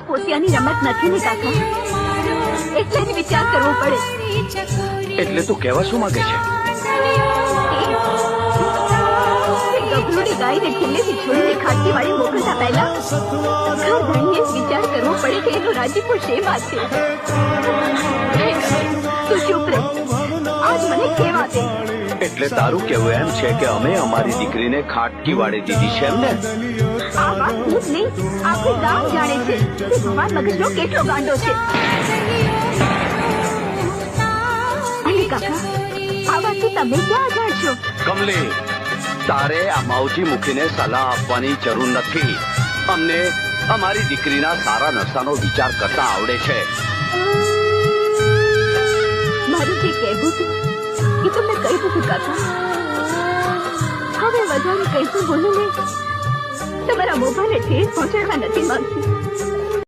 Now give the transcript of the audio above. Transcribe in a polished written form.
પોતિયાની રમત નથી ને કાકા, એટલે જ વિચાર કરવો પડે. એટલે તું કહેવા શું માંગે છે? ગભરૂડી ગાયને ખીલ્લેથી છોડીને ખાટકી વાળી મોકલતા પહેલા ઘરધણીએ વિચાર કરવો પડે કે એનો રાજીપો શેમાં છે. તું ચૂપ રહે, આજ મને કહેવા દે. એટલે તારું કેવું એમ છે કે અમે અમારી દીકરીને ખાટકી વાળી દીધી છે એમ ને? આ વાત હું જ નહીં, આખું ગામ જાણે છે કે ભગવાન મગજનો કેટલો ગાંડો છે. અલી કાકા, આ વાત તો તમે ક્યાં જાણશો? કમલી, તારે આ માવજી મૂકીને સલાહ આપવાની જરૂર નથી. અમને અમારી દીકરીના સારા નશાનો વિચાર કરતા આવડે છે. મારું જે કહેવું હતું એ તો મેં કહી દીધું કાકા. હવે વધારે કંઈ પણ બોલું નહીં. તમારા મોભાને ઠેસ પહોંચાડવા નથી માંગતી.